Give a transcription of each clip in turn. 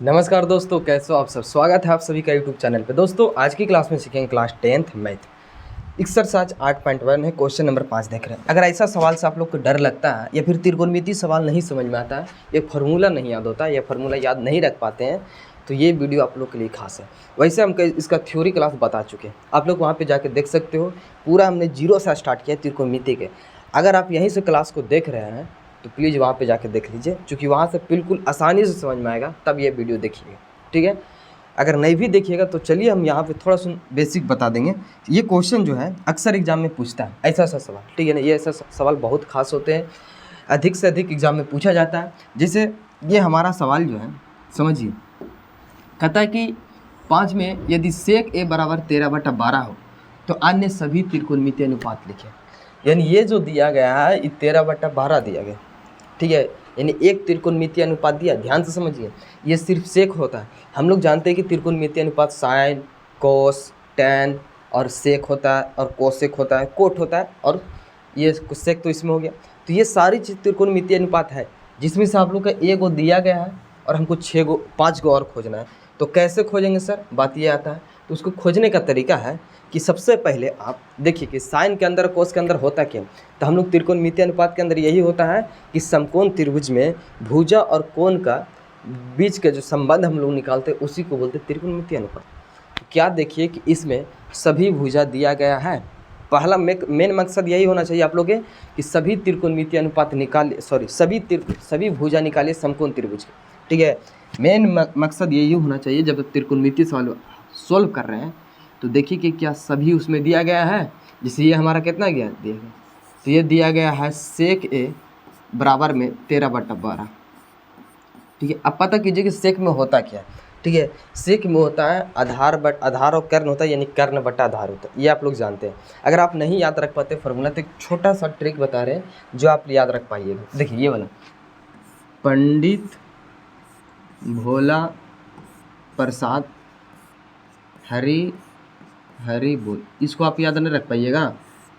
नमस्कार दोस्तों, कैसे हो आप सब। स्वागत है आप सभी का यूट्यूब चैनल पे। दोस्तों आज की क्लास में सीखेंगे क्लास 10th मैथ एक्सरसाइज 8.1 है, क्वेश्चन नंबर 5 देख रहे हैं। अगर ऐसा सवाल से आप लोग को डर लगता है या फिर त्रिकोणमितीय सवाल नहीं समझ में आता है, ये फार्मूला नहीं याद होता है या फार्मूला याद नहीं रख पाते हैं, तो ये वीडियो आप लोग के लिए खास है। वैसे हम इसका थ्योरी क्लास बता चुके हैं, आप लोग वहाँ पर जाके देख सकते हो। पूरा हमने जीरो से स्टार्ट किया त्रिकोणमिति के। अगर आप यहीं से क्लास को देख रहे हैं तो प्लीज़ वहाँ पे जाके देख लीजिए, क्योंकि वहाँ से बिल्कुल आसानी से समझ में आएगा, तब ये वीडियो देखिएगा, ठीक है। अगर नहीं भी देखिएगा तो चलिए हम यहाँ पे थोड़ा सा बेसिक बता देंगे। ये क्वेश्चन जो है अक्सर एग्जाम में पूछता है ऐसा सवाल, ठीक है ना। ये ऐसा सवाल बहुत खास होते हैं, अधिक से अधिक एग्जाम में पूछा जाता है। जैसे ये हमारा सवाल जो है समझिए, कहता है कि 5 में यदि सेक ए बराबर 13/12 हो तो अन्य सभी त्रिकोणमितीय अनुपात लिखें। यानी ये जो दिया गया है ये 13/12 दिया गया, ठीक है। यानी एक त्रिकोणमितीय अनुपात दिया, ध्यान से समझिए। ये सिर्फ सेक होता है। हम लोग जानते हैं कि त्रिकोणमितीय अनुपात साइन, कोस, टैन और सेक होता है, और कोसेक होता है, कोट होता है, और ये सेक तो इसमें हो गया। तो ये सारी चीज़ त्रिकोणमितीय अनुपात है, जिसमें से आप लोग का एक गो दिया गया है और हमको 5 गो और खोजना है। तो कैसे खोजेंगे सर, बात ये आता है। तो उसको खोजने का तरीका है कि सबसे पहले आप देखिए कि साइन के अंदर कोस के अंदर होता क्या। तो हम लोग त्रिकोणमितीय अनुपात के अंदर यही होता है कि समकोण त्रिभुज में भुजा और कोण का बीच का जो संबंध हम लोग निकालते हैं उसी को बोलते हैं त्रिकोणमितीय अनुपात। तो क्या देखिए कि इसमें सभी भुजा दिया गया है। पहला मेन मकसद यही होना चाहिए आप लोग के कि सभी त्रिकोणमितीय अनुपात निकालिए, सभी भुजा निकालिए समकोण त्रिभुज के, ठीक है। मेन मकसद यही होना चाहिए जब त्रिकोणमितीय सवाल सोल्व कर रहे हैं। तो देखिए कि क्या सभी उसमें दिया गया है। जैसे ये हमारा कितना दिया गया, तो ये दिया गया है सेक ए बराबर में 13/12, ठीक है। अब पता कीजिए कि सेक में होता क्या, ठीक है। सेक में होता है आधार और कर्ण होता है, यानी कर्ण बटा आधार होता है। ये आप लोग जानते हैं। अगर आप नहीं याद रख पाते फॉर्मूला तो एक छोटा सा ट्रिक बता रहे हैं जो आप याद रख पाइएगा। देखिए ये वाला, पंडित भोला प्रसाद हरी हरी बोल, इसको आप याद नहीं रख पाइएगा।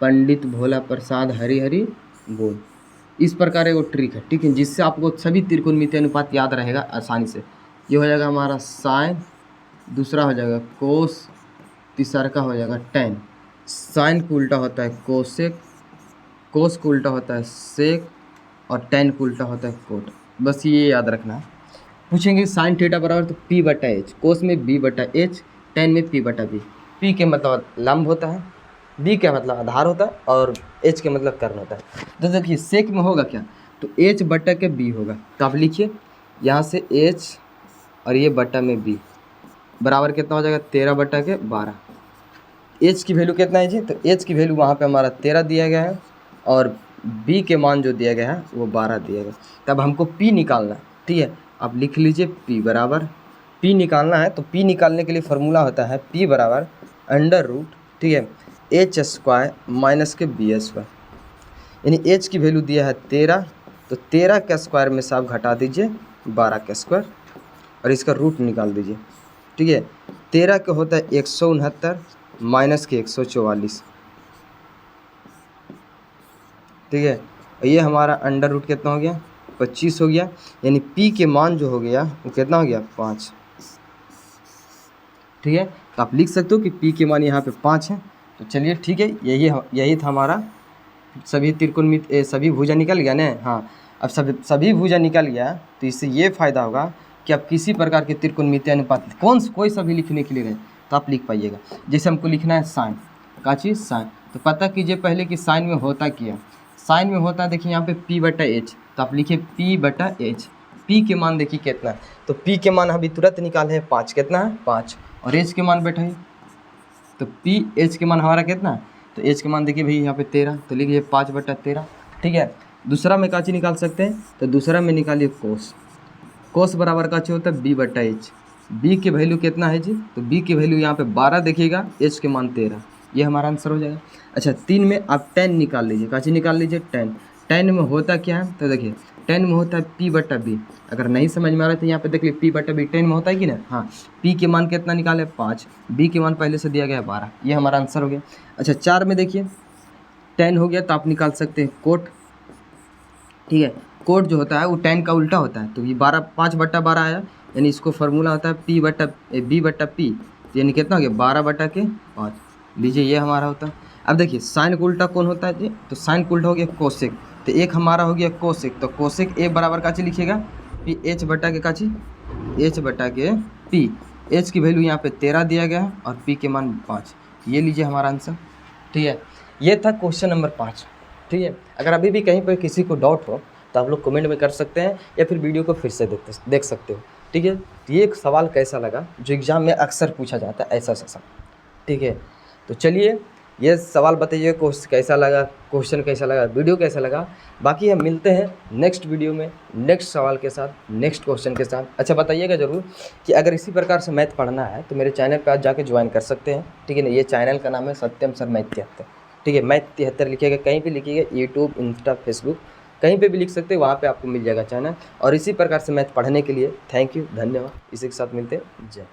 पंडित भोला प्रसाद हरी हरी बोल, इस प्रकार एक ट्रिक है, ठीक है, जिससे आपको सभी त्रिकोणमितीय अनुपात याद रहेगा आसानी से। ये हो जाएगा हमारा साइन, दूसरा हो जाएगा कोस, तीसरा का हो जाएगा टैन। साइन को उल्टा होता है कोसेक, कोस को उल्टा होता है सेक, और टैन को उल्टा होता है कोट। बस ये याद रखना है। पूछेंगे साइन थीटा बराबर तो P/H, कोस में B/H, टैन में P/B। P के मतलब लंब होता है, B का मतलब आधार होता है, और H के मतलब कर्ण होता है। तो देखिए सेक में होगा क्या, तो H/B होगा। तो आप लिखिए यहाँ से H और ये बटा में B बराबर कितना हो जाएगा 13/12। H की वैल्यू कितना है जी, तो H की वैल्यू वहाँ पे हमारा 13 दिया गया है, और B के मान जो दिया गया है वो 12 दिया गया। तब हमको P निकालना है, ठीक है। आप लिख लीजिए P बराबर, P निकालना है तो P निकालने के लिए फार्मूला होता है P बराबर √, ठीक है, H² माइनस के B²। यानी H की वैल्यू दिया है 13, तो 13 का स्क्वायर में से आप घटा दीजिए 12 का स्क्वायर, और इसका रूट निकाल दीजिए, ठीक है। 13 का होता है 169 माइनस के 144, ठीक है। ये हमारा √ कितना हो गया 25 हो गया। यानी P के मान जो हो गया वो कितना हो गया 5, ठीक है। तो आप लिख सकते हो कि P के मान यहाँ पे 5 है। तो चलिए ठीक है, यही था हमारा सभी भुजा निकल गया ना। हाँ, अब सभी भुजा निकल गया तो इससे ये फ़ायदा होगा कि आप किसी प्रकार के त्रिकोणमितीय अनुपात कोई सा भी लिखने के लिए रहे तो आप लिख पाइएगा। जैसे हमको लिखना है साइन का चीज़ साइन, तो पता कीजिए पहले कि साइन में होता क्या। साइन में होता है देखिए यहाँ पे P/H, तो आप लिखिए P/H। P के मान देखिए कितना है, तो P के मान अभी तुरंत निकाले हैं 5, कितना है 5, और H के मान बैठाइए तो H के मान हमारा कितना है, तो H के मान देखिए भाई यहाँ पे 13, तो लिखिए 5/13, ठीक है। दूसरा में काची निकाल सकते हैं, तो दूसरा में निकालिए कोस। कोस बराबर काची होता है B/H। B की वैल्यू कितना है जी, तो B की वैल्यू यहाँ पे 12 देखिएगा, H के मान 13, ये हमारा आंसर हो जाएगा। अच्छा 3 में आप टैन निकाल लीजिए, काची निकाल लीजिए टैन। टैन में होता क्या है, तो देखिए टैन में होता है P/B। अगर नहीं समझ में आ रहा है तो यहाँ पे देख लीजिए P/B टैन में होता है कि ना। हाँ, P के मान कितना निकाले 5, B के मान पहले से दिया गया है 12, ये हमारा आंसर हो गया। अच्छा 4 में देखिए टैन हो गया, तो आप निकाल सकते हैं कोट, ठीक है। कोट जो होता है वो टैन का उल्टा होता है, तो ये 5/12 आया, यानी इसको फार्मूला होता है बी बट्टा पी, यानी कितना हो गया 12/5। लीजिए ये हमारा होता है। अब देखिए साइन का उल्टा कौन होता है जी, तो साइन का उल्टा हो गया कोसेक, तो एक हमारा हो गया कोसेक, तो कोसेक ए बराबर का चीज लिखिएगा पी एच बटा के का चीज एच बटा के पी। एच की वैल्यू यहाँ पे 13 दिया गया है और पी के मान 5। ये लीजिए हमारा आंसर। ठीक है, ये था क्वेश्चन नंबर 5। ठीक है, अगर अभी भी कहीं पर किसी को डाउट हो तो आप लोग कमेंट में कर सकते हैं या फिर वीडियो को फिर से देख सकते हो। ठीक है, ये एक सवाल कैसा लगा जो एग्ज़ाम में अक्सर पूछा जाता है ऐसा सवाल। ठीक है, तो चलिए ये सवाल बताइए कैसा लगा, क्वेश्चन कैसा लगा, वीडियो कैसा लगा। बाकी हम मिलते हैं नेक्स्ट वीडियो में नेक्स्ट सवाल के साथ, नेक्स्ट क्वेश्चन के साथ। अच्छा बताइएगा ज़रूर कि अगर इसी प्रकार से मैथ पढ़ना है तो मेरे चैनल पर आज जाके ज्वाइन कर सकते हैं। ठीक है ना, ये चैनल का नाम है सत्यम सर मैथ 73। ठीक है, मैथ 73 लिखिएगा, कहीं भी लिखिएगा, यूट्यूब, इंस्टा, फेसबुक, कहीं पे भी लिख सकते हैं, वहाँ पे आपको मिल जाएगा चैनल। और इसी प्रकार से मैथ पढ़ने के लिए थैंक यू, धन्यवाद। इसी के साथ मिलते हैं, जय।